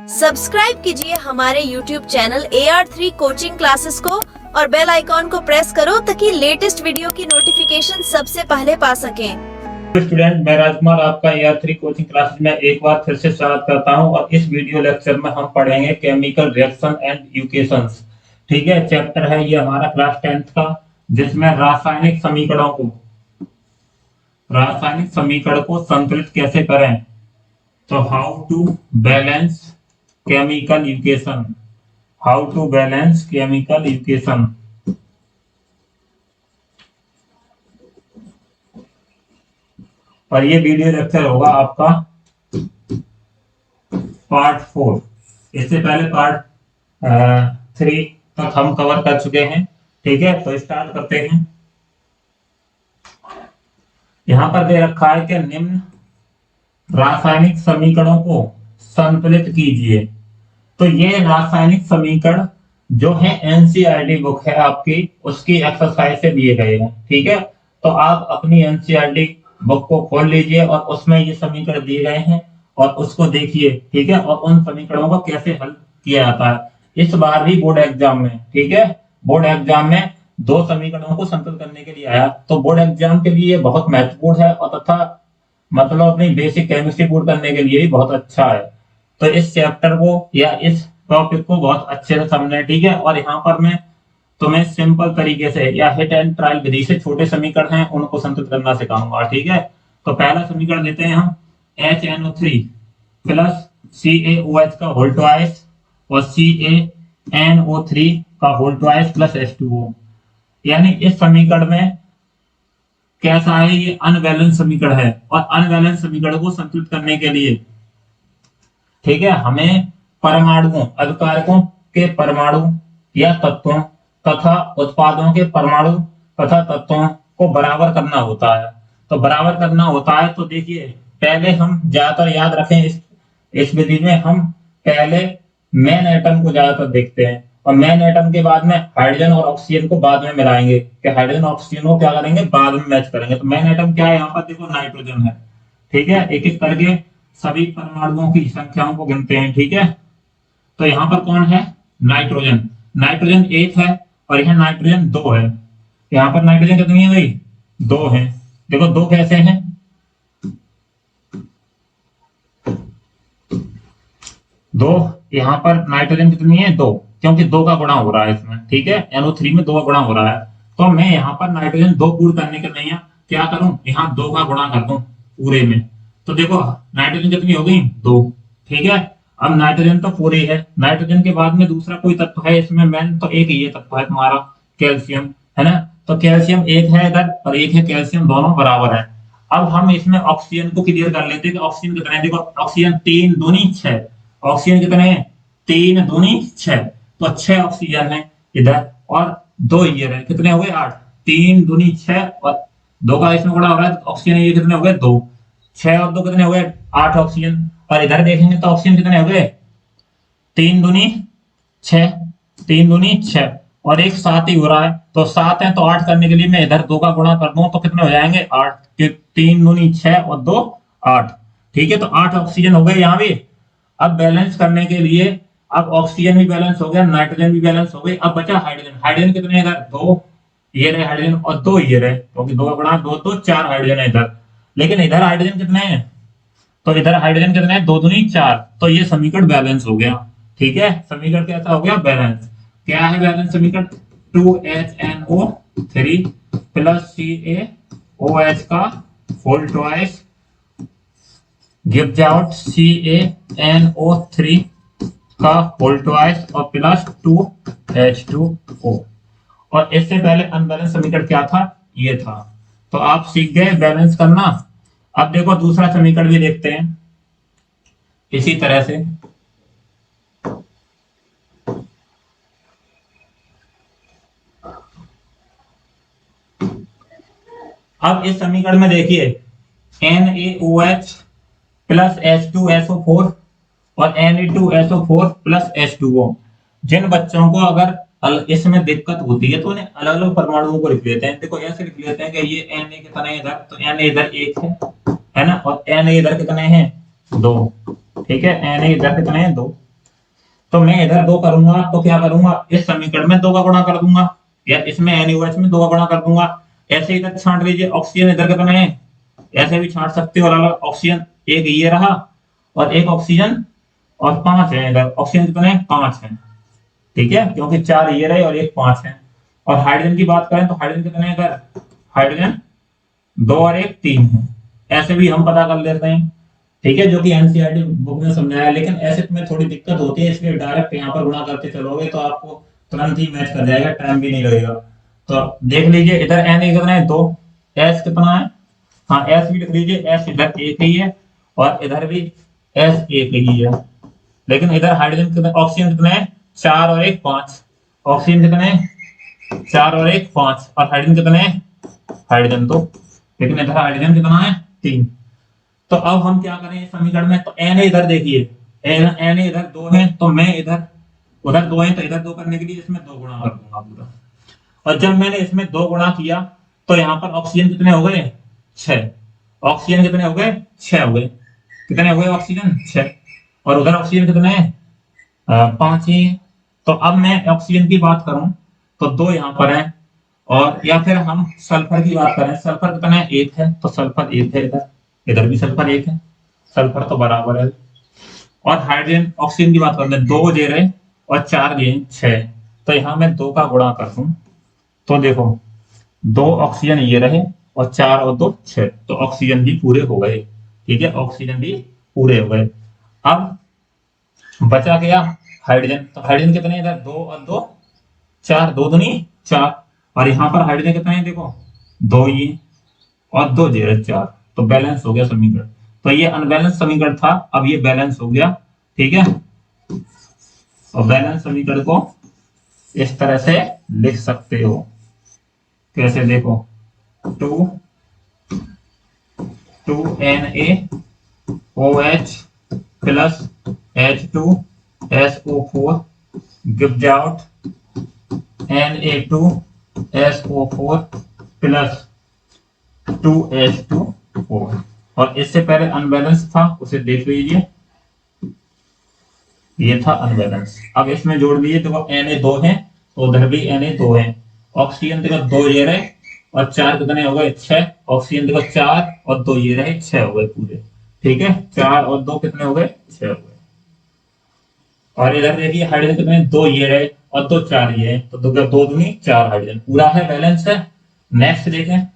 Subscribe कीजिए हमारे YouTube channel AR3 coaching classes को और बेल आइकॉन को प्रेस करो ताकि लेटेस्ट वीडियो की नोटिफिकेशन सबसे पहले पा सकें। स्टूडेंट, मैं राजकुमार आपका AR3 कोचिंग क्लासेस में एक बार फिर से स्वागत करता हूं और इस वीडियो लेक्चर में हम पढ़ेंगे केमिकल रिएक्शन एंड इक्वेशंस। ठीक है, चैप्टर है ये हमारा क्लास 10th का, जिसमें रासायनिक समीकरण को संतुलित कैसे करें। तो how to balance chemical equation. और ये वीडियो लेक्चर होगा आपका पार्ट 4। इससे पहले पार्ट 3 तक हम कवर कर चुके हैं। ठीक है, तो स्टार्ट करते हैं। यहां पर दे रखा है कि निम्न रासायनिक समीकरणों को संतुलित कीजिए। तो ये रासायनिक समीकरण जो है एनसीईआरटी बुक है आपकी, उसकी एक्सरसाइज से दिए गए हैं। ठीक है, तो आप अपनी एनसीईआरटी बुक को खोल लीजिए और उसमें ये समीकरण दिए गए हैं और उसको देखिए। ठीक है, और उन समीकरणों को कैसे हल किया जाता है। इस बार भी बोर्ड एग्जाम में, ठीक है, बोर्ड एग्जाम में 2 समीकरणों को संतुलित करने के लिए आया। तो बोर्ड एग्जाम के लिए बहुत महत्वपूर्ण है और तथा मतलब अपनी बेसिक केमिस्ट्री पूर्ण करने के लिए भी बहुत अच्छा है। तो इस चैप्टर को या इस टॉपिक को बहुत अच्छे से समझना। ठीक है, और यहाँ पर मैं तुम्हें सिंपल तरीके से या हिट एंड ट्रायल विधि से छोटे समीकरण हैं उनको संतुलित करना सिखाऊंगा। ठीक है, तो पहला समीकरण लेते हैं हम HNO3 प्लस CaOH का होल ट्वाइस और CaNO3 का होल ट्वाइस प्लस H2O। यानी इस समीकरण में कैसा है, ये अनबैलेंस समीकरण है और अनबैलेंस समीकरण को संतुलित करने के लिए, ठीक है, हमें परमाणुओं अभिकारकों के परमाणु या तत्वों तथा उत्पादों के परमाणु तथा तत्वों को बराबर करना होता है। तो बराबर करना होता है, तो देखिए पहले हम ज्यादातर याद रखें इस विधि में हम पहले मेन एटम को ज्यादातर देखते हैं और मेन एटम के बाद में हाइड्रोजन और ऑक्सीजन को बाद में मिलाएंगे कि हाइड्रोजन और ऑक्सीजन को क्या करेंगे, बाद में मैच करेंगे। तो मेन एटम क्या है, यहाँ पर देखो नाइट्रोजन है। ठीक है, एक एक करके सभी परमाणुओं की संख्याओं को गिनते हैं। ठीक है, तो यहाँ पर कौन है, नाइट्रोजन। नाइट्रोजन 1 है और यहाँ नाइट्रोजन 2 है। यहाँ पर नाइट्रोजन कितनी है भाई, 2 है। देखो 2 कैसे हैं, 2 यहाँ पर नाइट्रोजन कितनी है, 2, क्योंकि 2 का गुणा हो रहा है इसमें। ठीक है, NO3 में 2 का गुणा हो रहा है। तो मैं यहाँ पर नाइट्रोजन 2 पूर्ण करने के लिए क्या करूं, यहाँ 2 का गुणा कर दूं पूरे में। तो देखो नाइट्रोजन कितनी हो गई, 2। ठीक है, अब नाइट्रोजन तो पूरी है। नाइट्रोजन के बाद में दूसरा कोई तत्व है इसमें मेन, तो एक ये तत्व है तुम्हारा कैल्शियम, है ना। तो कैल्शियम 1 है इधर और 1 है कैल्शियम, दोनों बराबर है। अब हम इसमें ऑक्सीजन को क्लियर कर लेते हैं कि ऑक्सीजन कितना है। देखो ऑक्सीजन 3 दूनी 6, ऑक्सीजन कितने हैं, 3 दूनी 6, तो 6 ऑक्सीजन है इधर और 2 ये रहे, कितने हो गए 8। 3 दूनी 6 और 2 का इसमें गुणा हो रहा है, तो ऑक्सीजन ये कितने हो गए, 2। 6 और 2 कितने हो गए, 8 ऑक्सीजन। और इधर देखेंगे तो ऑक्सीजन कितने हो गए, 3 दूनी 6, 3 दूनी 6 और एक 7 ही हो रहा है। तो 7 है तो 8 करने के लिए मैं इधर 2 का गुणा कर दूं तो कितने हो जाएंगे, 8। 3 दूनी 6 और 2 8। ठीक है, तो 8 ऑक्सीजन हो गए यहाँ भी। अब बैलेंस करने के लिए, अब ऑक्सीजन भी बैलेंस हो गया, नाइट्रोजन भी बैलेंस हो गई। अब बचा हाइड्रोजन। हाइड्रोजन कितने इधर, 2 ये रहे हाइड्रोजन और 2 ये रहे, क्योंकि 2 का गुणा 2 तो 4 हाइड्रोजन है इधर। लेकिन इधर हाइड्रोजन कितने हैं, तो इधर हाइड्रोजन कितने हैं, 2 दूनी 4। तो ये समीकरण बैलेंस हो गया। ठीक है, समीकरण कैसा हो गया, बैलेंस। क्या है बैलेंस समीकरण, 2HNO3 प्लस CaOH का whole twice gives out CaNO3 का होल ट्वाइस और प्लस 2H2O। और इससे पहले अनबैलेंस समीकरण क्या था, ये था। तो आप सीख गए बैलेंस करना। अब देखो दूसरा समीकरण भी देखते हैं इसी तरह से। अब इस समीकरण में देखिए NaOH प्लस H2SO4 और Na2SO4 प्लस H2O। जिन बच्चों को अगर इसमें दिक्कत होती है तो उन्हें अलग अलग परमाणुओं को लिख लेते हैं। देखो ऐसे लिख लेते हैं कि ये Na कितना है इधर, तो Na इधर 1 है ना, और Na इधर कितने हैं, 2। ठीक है, Na इधर कितने हैं, 2। तो मैं इधर 2 करूंगा तो क्या करूंगा, इस समीकरण में 2 का गुणा कर दूंगा, या इसमें NaOH में 2 का गुणा कर दूंगा। ऐसे इधर छांट लीजिए, ऑक्सीजन इधर कितना है, ऐसे भी छांट सकते हो। और अलग ऑक्सीजन एक ये रहा और एक ऑक्सीजन, और 5 है इधर। ऑक्सीजन कितने हैं, 5 है, ठीक है, क्योंकि 4 ये रहे और एक 5 है। और हाइड्रोजन की बात करें तो हाइड्रोजन कितने हैं इधर, हाइड्रोजन 2 और एक 3 है। ऐसे भी हम पता कर लेते हैं, ठीक है, जो कि एनसीईआरटी बुक में समझाया है। लेकिन ऐसे में थोड़ी दिक्कत होती है, इसलिए डायरेक्ट यहाँ पर गुणा करते चलोगे तो आपको तुरंत ही मैच कर जाएगा, टाइम भी नहीं लगेगा। तो देख लीजिए इधर एन कितना है, 2, एस कितना है, हाँ एस भी लिख लीजिए, एस इधर एक ही है और इधर भी एस एक ही है। लेकिन इधर हाइड्रोजन कितने, ऑक्सीजन कितने हैं, 4 और एक 5। ऑक्सीजन कितने हैं, 4 और एक 5। और हाइड्रोजन कितने हैं, हाइड्रोजन 2, लेकिन इधर हाइड्रोजन कितना है, 3। तो अब हम क्या करें इस समीकरण में, तो एन इधर देखिए, एन इधर 2 है, तो मैं इधर, उधर 2 है तो इधर 2 करने के लिए इसमें 2 गुणा कर दूंगा पूरा। और जब मैंने इसमें 2 गुणा किया तो यहाँ पर ऑक्सीजन कितने हो गए, 6। ऑक्सीजन कितने हो गए, 6 हो गए। कितने हो गए ऑक्सीजन, 6। और उधर ऑक्सीजन कितने हैं, 5 ही। तो अब मैं ऑक्सीजन की बात करूं तो 2 यहाँ पर है। और या फिर हम सल्फर की बात करें, सल्फर कितना है, 1 है, तो सल्फर 1 है इधर, इधर भी सल्फर 1 है, सल्फर तो बराबर है। और हाइड्रोजन ऑक्सीजन की बात करते हैं, 2 दे रहे और 4 दे 6, तो यहाँ मैं 2 का गुणा कर दूं तो देखो 2 ऑक्सीजन ये रहे और 4 और 2 6, तो ऑक्सीजन भी पूरे हो गए, ठीक है, ऑक्सीजन भी पूरे हो गए। अब बचा गया हाइड्रोजन, तो हाइड्रोजन कितने इधर, 2 और 2 4, 2 दूनी 4। और यहाँ पर हाइड्रोजन कितने हैं, देखो 2 ये और 2 0 4, तो बैलेंस हो गया समीकरण। तो ये अनबैलेंस समीकरण था, अब ये बैलेंस हो गया, ठीक है। और बैलेंस समीकरण को इस तरह से लिख सकते हो, कैसे देखो, 2NaOH plus H2SO4 gives out Na2SO4 plus 2H2O। और इससे पहले अनबैलेंस था, उसे देख लीजिए, ये था अनबैलेंस। अब इसमें जोड़ लीजिए, देखो Na2 है तो उधर भी Na2 है। ऑक्सीजन देखो 2 ये रहे और 4 कितने हो गए, 6। ऑक्सीजन देखो 4 और 2 ये रहे, 6 हो गए पूरे, ठीक है, 4 और 2 कितने हो गए, 6 हो गए। और इधर देखिए हाइड्रोजन कितने, 2 ये रहे और 2 4 ये है, तो 2 दूनी 4 हाइड्रोजन पूरा है, बैलेंस है। नेक्स्ट देखें,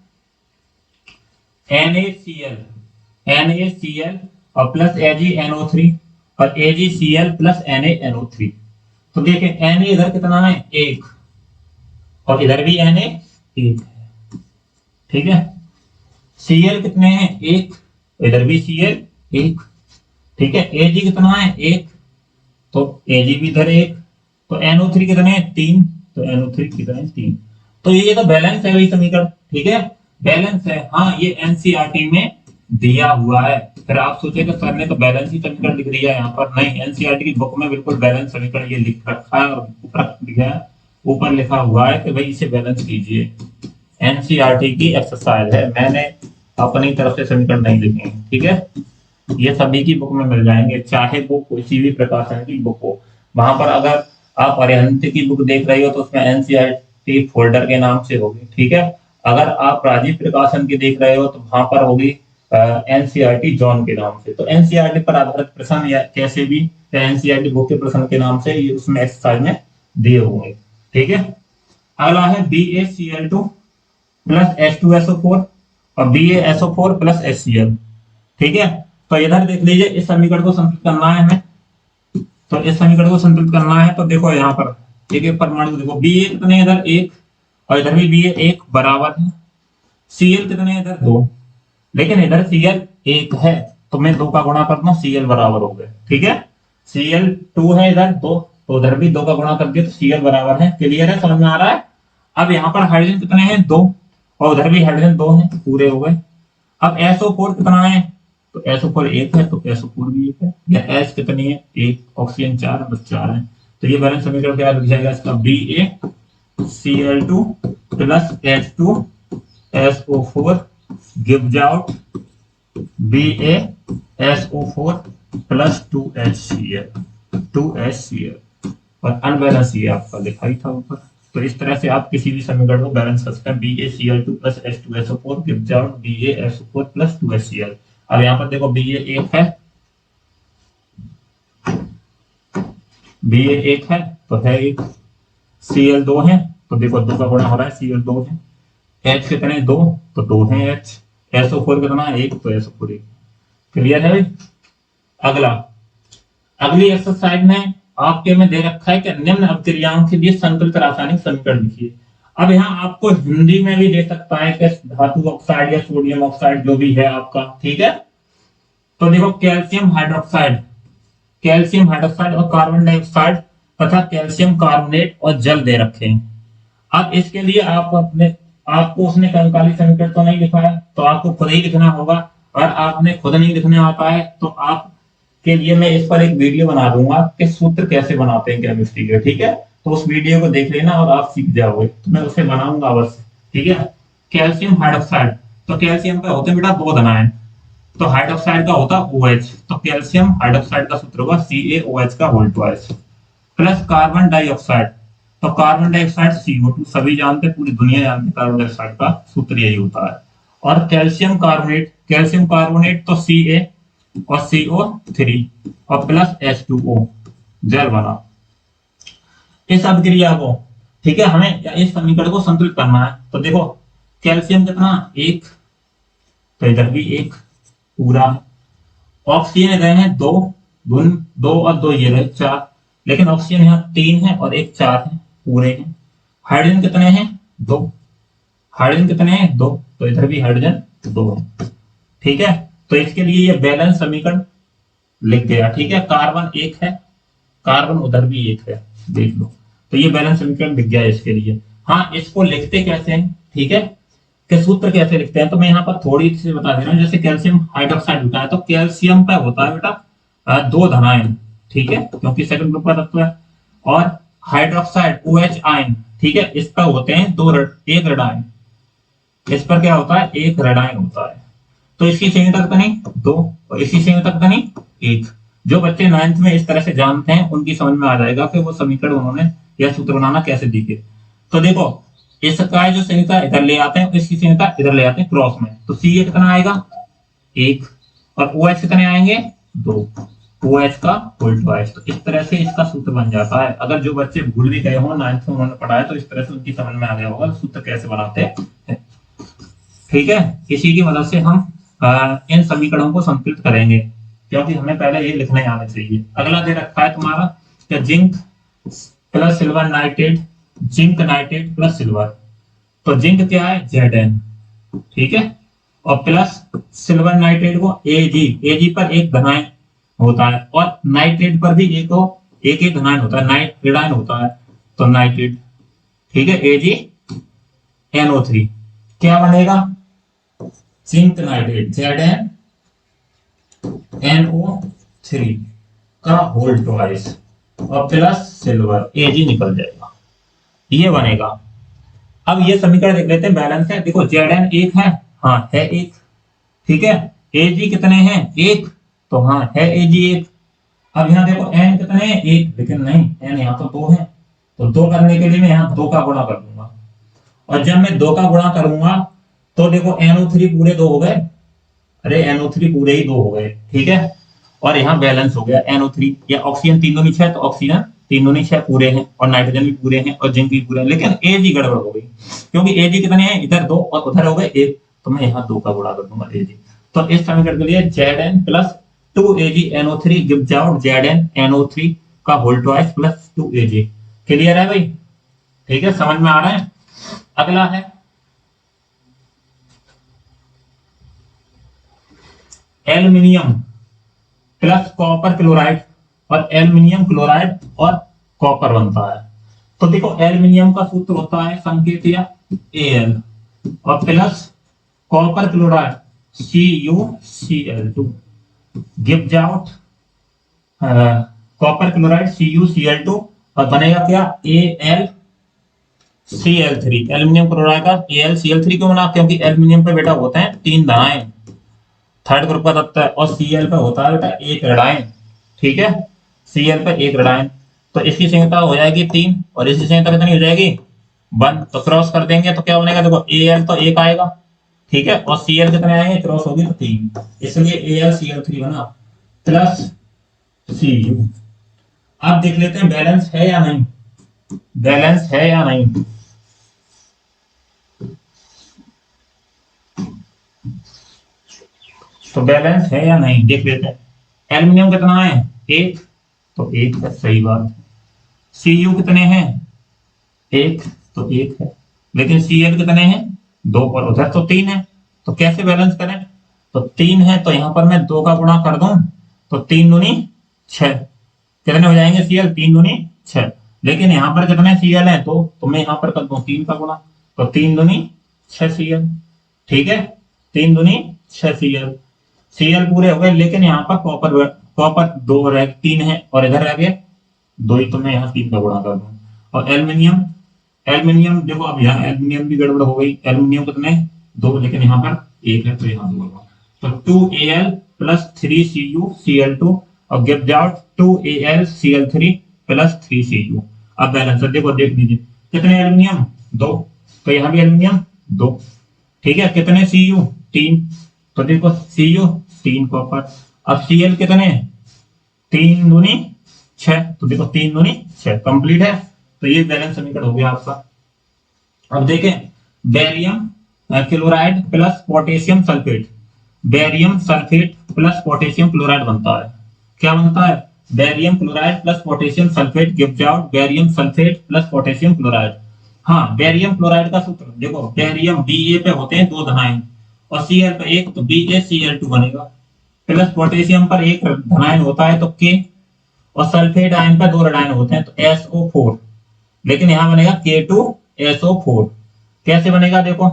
NaCl और प्लस AgNO3 और AgCl प्लस NaNO3। तो देखें Na इधर कितना है, 1, और इधर भी Na 1 है, ठीक है। Cl कितने हैं, 1, इधर भी Cl 1, ठीक है। Ag कितना है, 1, तो Ag भी इधर 1, तो NO3 कितने हैं, 3, तो NO3 कितने हैं, 3। तो ये तो बैलेंस है वही समीकरण, ठीक है, बैलेंस है। हाँ ये एनसीईआरटी में दिया हुआ है। फिर आप सोचे कि सर ने तो बैलेंस ही समीकरण लिख दिया है यहाँ पर, नहीं, एनसीईआरटी की बुक में बिल्कुल बैलेंस समीकरण ये लिख रखा है और ऊपर लिखा हुआ है कि भाई इसे बैलेंस कीजिए। एनसीईआरटी की एक्सरसाइज है, मैंने अपनी तरफ से समीकरण नहीं लिखे हैं, ठीक है। ये सभी की बुक में मिल जाएंगे, चाहे वो किसी भी प्रकाशन की बुक हो। वहां पर अगर आप अरिहंत की बुक देख रही हो तो उसमें एनसीईआरटी फोल्डर के नाम से होगी, ठीक है। अगर आप राजीव प्रकाशन की देख रहे हो तो वहां पर होगी एनसीईआरटी जॉन के नाम से। तो एनसीईआरटी पर आधारित प्रश्न या कैसे भी एनसीईआरटी बुक के प्रश्न के नाम से ये उसमें एक्सरसाइज में दिए होंगे, ठीक है। अगला है BaCl2 प्लस H2SO4 और BaSO4 प्लस HCl, ठीक है। तो इधर देख लीजिए, इस समीकरण को संतुलित करना है हमें, तो इस समीकरण को संतुलित करना है तो देखो यहाँ पर ठीक है, परमाणु देखो Ba कितने इधर 1 और इधर भी Ba 1 बराबर है। Cl कितने इधर 2, लेकिन इधर Cl 1 है तो मैं 2 का गुणा कर दूं, Cl बराबर हो गए, ठीक है। Cl 2 है इधर 2, तो उधर भी 2 का गुणा कर दिया तो Cl बराबर है। क्लियर है, समझ में आ रहा है। अब यहाँ पर हाइड्रोजन कितने हैं, 2, और उधर भी हाइड्रोजन 2 है, पूरे हो गए। अब SO4 कितना है, तो SO4 1 है तो SO4 भी 1 है। या H कितनी है, 1, ऑक्सीजन 4 बस 4 है। तो ये बैलेंस समीकरण क्या लिख जाएगा इसका, BaCl2 plus H2SO4 gives out BaSO4 plus 2HCl। 2HCl और अनबैलेंस ये आपका लिखा ही था ऊपर। तो इस तरह से आप किसी भी समीकरण को बैलेंस कर सकते हैं। BaCl2 plus H2SO4 gives out BaSO4 plus 2HCl। अब यहाँ पर देखो Ba एक है, Ba एक है तो है एक, Cl दो है तो देखो दो का गुणा हो रहा है, Cl दो है, H कितने दो तो दो है H, SO4 कितना एक तो SO4 एक। क्लियर है भाई। अगला, अगली एक्सरसाइज में आपके में दे रखा है कि निम्न अभिक्रियाओं के लिए संतुलित रासायनिक समीकरण लिखिए। अब यहाँ आपको हिंदी में भी दे सकता है कि धातु ऑक्साइड या सोडियम ऑक्साइड जो भी है आपका, ठीक है। तो देखो कैल्शियम हाइड्रोक्साइड और कार्बन डाइऑक्साइड तथा कैल्शियम कार्बोनेट और जल दे रखे हैं। अब इसके लिए आपको उसने कंकाली समीकरण तो नहीं लिखा है तो आपको खुद ही लिखना होगा, और आपने खुद नहीं लिखने आता है तो आप के लिए मैं इस पर एक वीडियो बना दूंगा कि सूत्र कैसे बनाते हैं केमिस्ट्री के, ठीक है। तो उस वीडियो को देख लेना और आप सीख जाओगे, तो मैं उसे बनाऊंगा अवश्य, ठीक है। कैल्शियम हाइड्रोक्साइड, तो कैल्शियम पे होते हैं बेटा दो धनाएं, तो हाइड्रोक्साइड का होता OH, तो कैल्शियम हाइड्रोक्साइड का सूत्र होगा CaOH का whole twice, plus carbon dioxide, तो कार्बन डाइऑक्साइड CO2, सभी जानते हैं, पूरी दुनिया जानती है कार्बन डाइऑक्साइड का सूत्र यही होता है। और कैल्शियम कार्बोनेट तो Ca और CO3 और प्लस H2O, जल बना। इस अभिक्रिया को, ठीक है, हमें इस समीकरण को संतुलित करना है। तो देखो कैल्शियम कितना एक, तो इधर भी एक पूरा है। ऑक्सीजन रहे हैं दो, दो और दो ये रहे चार, लेकिन ऑक्सीजन यहाँ तीन है और एक चार है, पूरे हैं। हाइड्रोजन कितने हैं दो, हाइड्रोजन कितने हैं दो, तो इधर भी हाइड्रोजन दो है, ठीक है। तो इसके लिए ये बैलेंस समीकरण लिख गया, ठीक है। कार्बन एक है, कार्बन उधर भी एक है, देख लो, तो ये बैलेंस समीकरण लिख गया इसके लिए। हाँ, इसको लिखते कैसे हैं, ठीक है, कि सूत्र कैसे लिखते हैं, तो मैं यहाँ पर थोड़ी सी बता दे रहा हूँ। जैसे कैल्शियम हाइड्रोक्साइड होता है तो कैल्शियम पे होता है बेटा दो धनायन, ठीक है, क्योंकि सेकंड ग्रुप का तत्व है। और हाइड्रोक्साइड OH आयन, ठीक है, इस पर होते हैं एक ऋणायन, इस पर क्या होता है एक ऋणायन होता है। तो इसकी संयोजक कितनी दो और इसकी संयोजक कितनी एक। जो बच्चे 9th में इस तरह से जानते हैं उनकी समझ में आ जाएगा कि वो समीकरण उन्होंने या सूत्र बनाना कैसे दिखे। तो देखो इसका जो संयोजक इधर ले आते हैं, इसकी संयोजक इधर ले आते हैं क्रॉस में, तो Ca कितना आएगा एक और OH कितने आएंगे दो, OH का होल ट्वाइस। तो इस तरह से इसका सूत्र बन जाता है। अगर जो बच्चे भूल भी गए हो 9th में उन्होंने पढ़ा है तो इस तरह से उनकी समझ में आ गया होगा सूत्र कैसे बनाते हैं, ठीक है। इसी की मदद से हम इन समीकरणों को संतुलित करेंगे, क्योंकि हमें पहले ये लिखने आना चाहिए। अगला दे रखा है तुम्हारा कि zinc plus silver nitrate, zinc nitrate plus silver, तो जिंक क्या है Zn, ठीक है, और प्लस सिल्वर नाइट्रेट को Ag पर एक धनायन होता है और नाइट्रेट पर भी एक धनायन होता है, ऋणायन होता है, तो नाइट्रेट, ठीक है, AgNO3 क्या बनेगा जिंक नाइट्रेट ZnNO3 का होल ट्वाइस और प्लस सिल्वर Ag निकल जाएगा, ये बनेगा। अब ये समीकरण देख लेते हैं, बैलेंस है। देखो Zn एक है, हाँ है एक, ठीक है। Ag कितने हैं एक, तो हाँ है Ag एक। अब यहाँ देखो N कितने हैं एक, लेकिन नहीं N यहाँ तो दो है, तो दो करने के लिए मैं यहाँ दो का गुणा कर दूंगा, और जब मैं दो का गुणा करूंगा तो देखो NO3 पूरे दो हो गए, अरे NO3 पूरे ही दो हो गए, ठीक है, और यहाँ बैलेंस हो गया NO3। या ऑक्सीजन तीन दूनी छह, तो ऑक्सीजन तीन दूनी छह पूरे हैं और नाइट्रोजन भी पूरे हैं और जिंक भी पूरे हैं, लेकिन Ag गड़बड़ हो गई, क्योंकि Ag कितने हैं इधर दो और उधर हो गए एक, तो मैं यहाँ दो का गुणा कर दूंगा Ag। तो इस समीकरण के लिए Zn plus 2AgNO3 gives out ZnNO3 का whole twice plus 2Ag। Clear है भाई, ठीक है, समझ में आ रहा है। अगला है एल्युमिनियम प्लस कॉपर क्लोराइड, और एल्युमिनियम क्लोराइड और कॉपर बनता है। तो देखो एल्युमिनियम का सूत्र होता है संकेत या Al, और plus copper chloride CuCl2 gives out copper chloride CuCl2 और बनेगा क्या AlCl3। एल्युमिनियम क्लोराइड का AlCl3 क्यों बना, क्योंकि एल्युमिनियम पे बेटा होते हैं तीन धनायन, थर्ड ग्रुप का तत्व है, और Cl पे होता है बेटा एक ऋणायन, ठीक है। Cl पे एक ऋणायन, तो इसकी संख्या हो जाएगी 3 और इसकी संख्या कितनी हो जाएगी 1। तो क्रॉस कर देंगे तो क्या बनेगा, देखो Al तो 1 आएगा, ठीक है, और Cl कितने आएंगे, क्रॉस होगी तो 3, इसलिए AlCl3 बना प्लस Cu। अब देख लेते हैं बैलेंस है या नहीं, बैलेंस है या नहीं। तो बैलेंस है या नहीं देख लेते हैं। एल्यूमिनियम कितना है 1, तो 1 है, सही बात। Cu कितने हैं 1, तो 1 है, लेकिन Cl कितने हैं 2 और उधर तो 3 है, तो कैसे बैलेंस करें। तो 3 है तो यहां पर मैं 2 का गुणा कर दूं तो 3 दूनी 6, कितने हो जाएंगे Cl 3 दूनी 6, लेकिन यहाँ पर कितने Cl है तो मैं यहाँ पर कर दूं 3 का गुणा, तो 3 दूनी 6 Cl, ठीक है, 3 दूनी 6 Cl पूरे हो गए, लेकिन यहाँ पर कॉपर 2 रह 3 है और इधर रह गए 2 ही, तो मैं यहाँ 3 का गुणा कर दूं। और एल्यूमिनियम देखो, अब यहाँ एल्यूमिनियम भी गड़बड़ हो गई, एल्यूमिनियम कितने 2, लेकिन यहाँ पर 1 है तो यहाँ 2 होगा, तो 2Al प्लस 3Cu Cl2 और gives out 2Al Cl3 plus 3Cu। अब बैलेंस देखो, देख लीजिए कितने एल्यूमिनियम 2, तो यहाँ भी एल्यूमिनियम 2, ठीक है, कितने Cu 3, तो देखो Cu 3 कॉपर। अब Cl कितने 3 दूनी 6, तो देखो 3 दूनी 6 कंप्लीट है, तो ये बैलेंस समीकरण हो गया आपका। अब देखें barium chloride plus potassium sulphate, barium sulphate plus potassium chloride बनता है, क्या बनता है barium chloride plus potassium sulphate gives out barium sulphate plus potassium chloride. हाँ, बेरियम क्लोराइड का सूत्र देखो, बेरियम Ba पे होते हैं 2 धनायन और Cl पे 1, तो BaCl2 बनेगा, प्लस पोटेशियम पर 1 धनायन होता है तो K, और सल्फेट आयन पर 2 ऋणायन होते हैं तो SO4, लेकिन यहां बनेगा K2SO4। कैसे बनेगा देखो,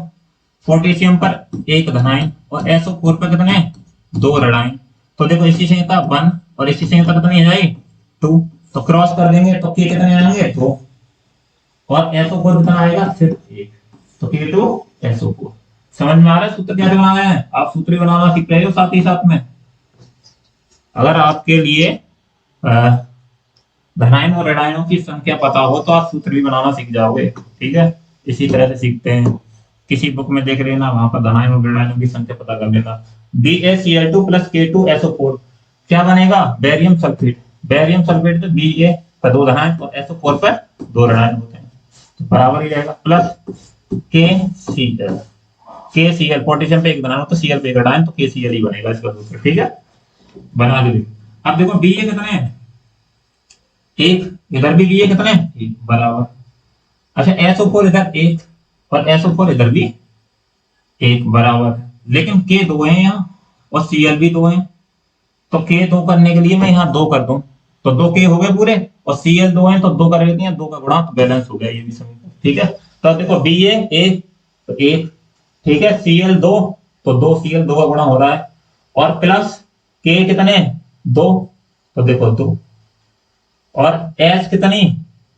पोटेशियम पर 1 धनायन और SO4 पर कितने 2 ऋणायन, तो देखो इसकी संख्या 1 और इसकी संख्या कितनी आ जाएगी 2, तो क्रॉस कर देंगे तो K कितने आएंगे 2 और SO4 कितना आएगा सिर्फ 1, तो K2SO4। समझ में आ रहा है सूत्र कैसे बनाना है, आप सूत्र बनाना सीख रहे हो साथ ही साथ में। अगर आपके लिए धनायन और ऋणायनों की संख्या पता हो तो आप सूत्र भी बनाना सीख जाओगे, ठीक है, इसी तरह से सीखते हैं, किसी बुक में देख लेना, वहां पर धनायन और ऋणायनों की संख्या पता कर लेना। BaCl2 प्लस K2SO4 क्या बनेगा बेरियम सल्फेट, बेरियम सल्फेट तो Ba पर 2 धनायन और SO4 पर 2 ऋणायन होते हैं, तो बराबर ही रहेगा, प्लस KCl पोटेशियम पे 1 धनायन तो Cl पे 1 ऋणायन, तो KCl ही बनेगा इसका सूत्र, ठीक है, बना लीजिए। अब देखो Ba कितने हैं 1, इधर भी Ba कितने 1 बराबर। अच्छा SO4 इधर 1 और SO4 इधर भी 1 बराबर, लेकिन K 2 है यहाँ और Cl भी 2 है, तो K 2 करने के लिए मैं यहाँ 2 कर दूं तो 2 K हो गए पूरे और Cl 2 है तो 2 कर लेते हैं, 2 का गुणा तो बैलेंस हो गया ये भी समीकरण, ठीक है। तो देखो Ba 1 तो 1, ठीक है, Cl 2 तो 2, Cl 2 का गुणा हो रहा है और प्लस K कितने 2, तो देखो 2 और S कितनी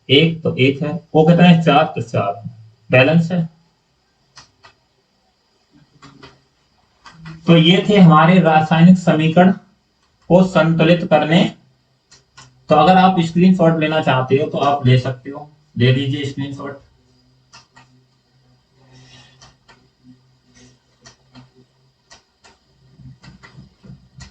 1 तो 1 है, O कितने 4 तो 4 बैलेंस है। तो ये थे हमारे रासायनिक समीकरण को संतुलित करने। तो अगर आप स्क्रीनशॉट लेना चाहते हो तो आप ले सकते हो, ले लीजिए स्क्रीनशॉट।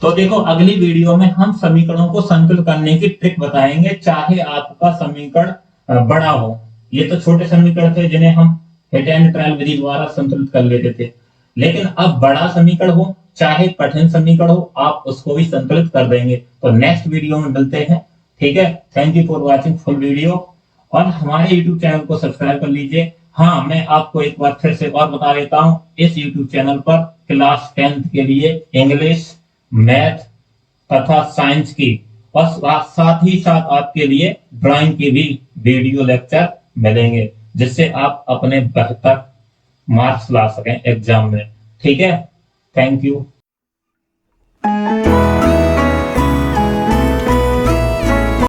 तो देखो अगली वीडियो में हम समीकरणों को संतुलित करने की ट्रिक बताएंगे, चाहे आपका समीकरण बड़ा हो। ये तो छोटे समीकरण थे जिन्हें हम हिट एंड ट्रायल विधि द्वारा संतुलित कर लेते थे, लेकिन अब बड़ा समीकरण हो चाहे कठिन समीकरण हो आप उसको भी संतुलित कर देंगे। तो नेक्स्ट वीडियो में मिलते हैं, ठीक है। Thank you for watching full video और हमारे यूट्यूब चैनल को सब्सक्राइब कर लीजिए। हाँ, मैं आपको एक बार फिर से और बता देता हूँ, इस यूट्यूब चैनल पर क्लास 10th के लिए इंग्लिश, मैथ तथा साइंस की और साथ ही साथ आपके लिए ड्राइंग की भी वीडियो लेक्चर मिलेंगे, जिससे आप अपने बेहतर मार्क्स ला सकें एग्जाम में, ठीक है। Thank you.